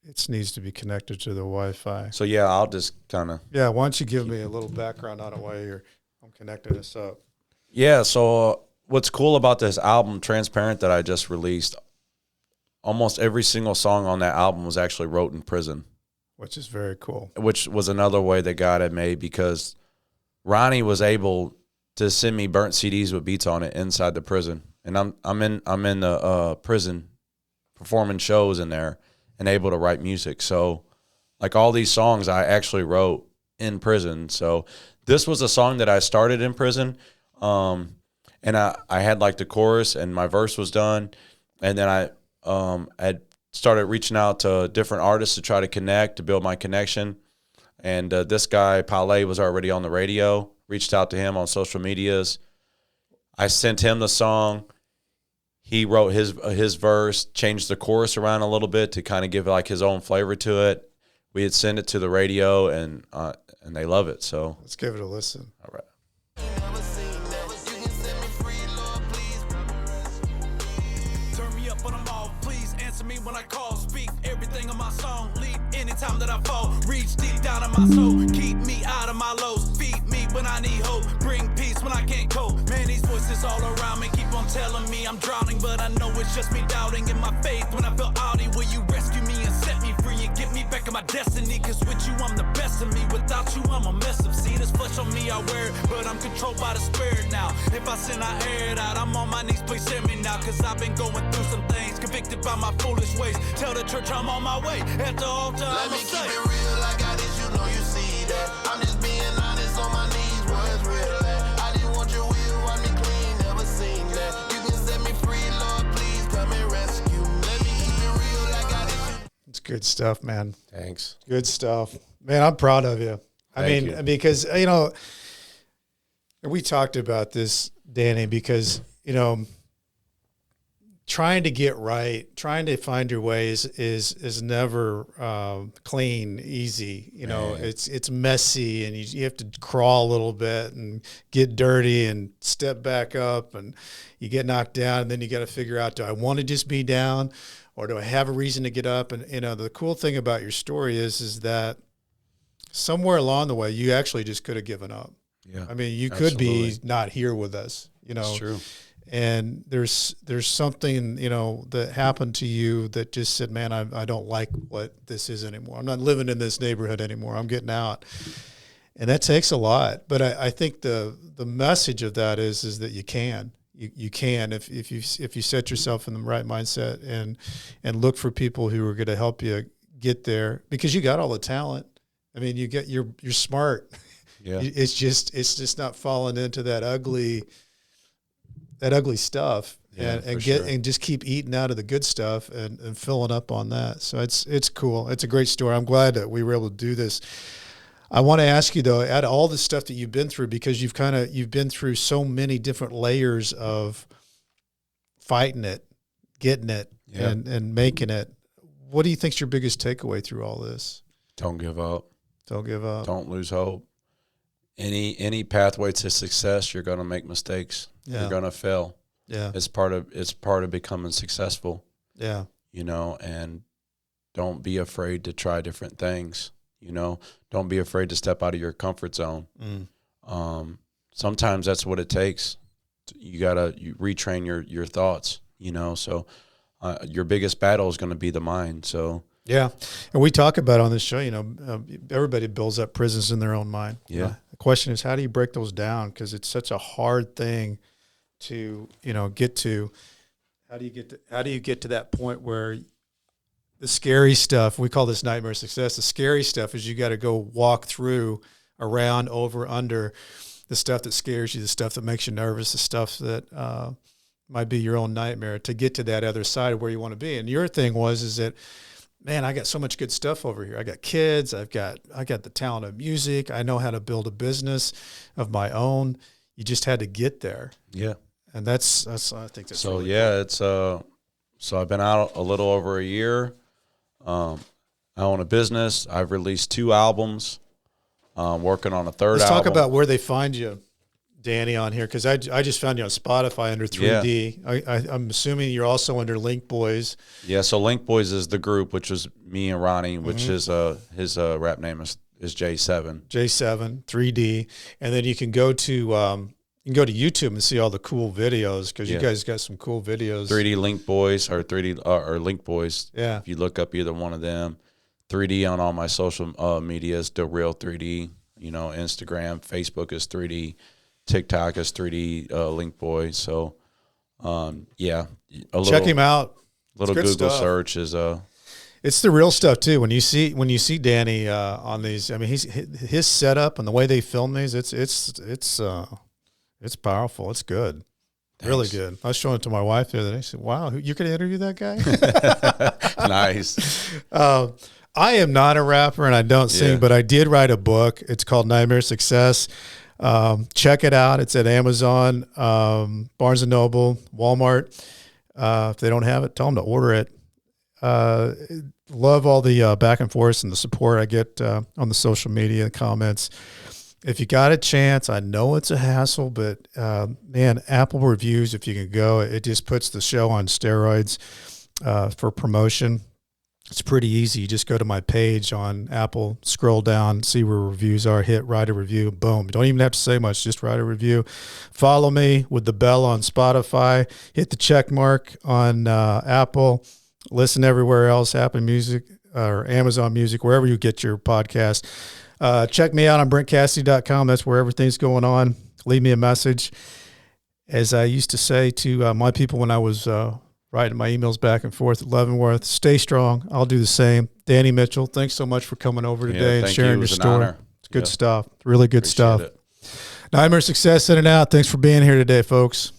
It needs to be connected to the Wi-Fi. So yeah, I'll just kind of. Yeah, why don't you give me a little background on it while I'm connecting this up. Yeah, so what's cool about this album, Transparent, that I just released, almost every single song on that album was actually wrote in prison. Which is very cool. Which was another way that God had made, because Ronnie was able to send me burnt CDs with beats on it inside the prison. And I'm in the prison performing shows in there and able to write music. So like all these songs I actually wrote in prison. So this was a song that I started in prison. And I had like the chorus and my verse was done. And then I had started reaching out to different artists to try to connect, to build my connection. And this guy, Palais, was already on the radio, reached out to him on social medias. I sent him the song. He wrote his verse, changed the chorus around a little bit to kind of give like his own flavor to it. We had sent it to the radio, and they love it. So let's give it a listen. All right. When I call, speak everything on my song, lead anytime that I fall, reach deep down in my soul, keep me out of my lows, feed me when I need hope, bring peace when I can't cope. Man, these voices all around me keep on telling me I'm drowning, but I know it's just me doubting in my faith. When I feel outy, will you rescue me and set me free and get me back in my destiny? Cause with you I'm the best of me, without you I'm a mess up. See this flesh on me, I wear it, but I'm controlled by the spirit now. If I sin, I air it out. I'm on my knees, please send me now, cause I've been going through some things, convicted by my foolish ways. Tell the church I'm on my way. At the altar, let me keep it real, I got it, you know you see that. I'm just being honest on my knees, where it's real at. I just want your will, wipe me clean, never seen that. You can set me free, Lord, please come and rescue me. Let me keep it real, I got it. It's good stuff, man. Thanks. Good stuff. Man, I'm proud of you. Thank you. Because, we talked about this, Danny, because, trying to get right, trying to find your ways is never clean, easy. It's messy, and you have to crawl a little bit and get dirty and step back up, and you get knocked down, and then you got to figure out, do I want to just be down, or do I have a reason to get up? And the cool thing about your story is that somewhere along the way, you actually just could have given up. Yeah, I mean, you absolutely. could be not here with us. It's true. And there's something, that happened to you that just said, man, I don't like what this is anymore. I'm not living in this neighborhood anymore. I'm getting out. And that takes a lot. But I think the message of that is that you can. you can if you set yourself in the right mindset and look for people who are going to help you get there, because you got all the talent. I mean, you're smart. Yeah. It's just not falling into that ugly stuff, and just keep eating out of the good stuff and filling up on that. So it's cool. It's a great story. I'm glad that we were able to do this. I want to ask you though, out of all the stuff that you've been through, because you've been through so many different layers of fighting it, getting it, and making it. What do you think's your biggest takeaway through all this? Don't give up. Don't give up. Don't lose hope. Any pathway to success, you're going to make mistakes. Yeah. You're going to fail. Yeah. It's part of becoming successful. Yeah. You know, and don't be afraid to try different things. You know, don't be afraid to step out of your comfort zone. Sometimes that's what it takes. You gotta retrain your thoughts. You know, so your biggest battle is going to be the mind. So. Yeah, and we talk about on this show, you know, everybody builds up prisons in their own mind. Yeah. The question is, how do you break those down? Because it's such a hard thing to, get to. How do you get to that point where the scary stuff, we call this nightmare success, the scary stuff is you got to go walk through, around, over, under the stuff that scares you, the stuff that makes you nervous, the stuff that might be your own nightmare, to get to that other side of where you want to be. And your thing is that, man, I got so much good stuff over here. I got kids. I got the talent of music. I know how to build a business of my own. You just had to get there. Yeah. And that's I think that's so. Really Yeah, cool. it's so I've been out a little over a year. I own a business. I've released 2 albums. Working on a third. Let's album. talk about where they find you, Danny, on here, because I just found you on Spotify under 3D. Yeah. I'm assuming you're also under Linkboyz. Yeah, so Linkboyz is the group, which is me and Ronnie, which is his rap name is J7. J7 3D, and then you can go to YouTube and see all the cool videos, because you guys got some cool videos. 3D Linkboyz or Linkboyz. Yeah, if you look up either one of them. 3D on all my social medias, The Real 3D. You know, Instagram, Facebook is 3D. TikTok is 3D Linkboyz. So, check him out. Little Google stuff. search is It's the real stuff too. When you see Danny on these, I mean, his setup and the way they film these, it's powerful. It's good. Thanks. Really good. I was showing it to my wife the other day. She said, "Wow, you could interview that guy." Nice. I am not a rapper and I don't sing, but I did write a book. It's called Nightmare Success. Check it out. It's at Amazon, Barnes & Noble, Walmart. If they don't have it, tell them to order it. Love all the back and forth and the support I get on the social media comments. If you got a chance, I know it's a hassle, but man, Apple reviews, if you can go, it just puts the show on steroids for promotion. It's pretty easy. You just go to my page on Apple, scroll down, see where reviews are, hit write a review, boom. You don't even have to say much, just write a review. Follow me with the bell on Spotify, hit the check mark on Apple, listen everywhere else, Apple Music or Amazon Music, wherever you get your podcast. Check me out on BrentCassidy.com. That's where everything's going on. Leave me a message. As I used to say to my people when I was writing my emails back and forth at Leavenworth, stay strong. I'll do the same. Danny Mitchell, thanks so much for coming over today and sharing your story. It's good stuff. Really good stuff. Nightmare Success in and out. Thanks for being here today, folks.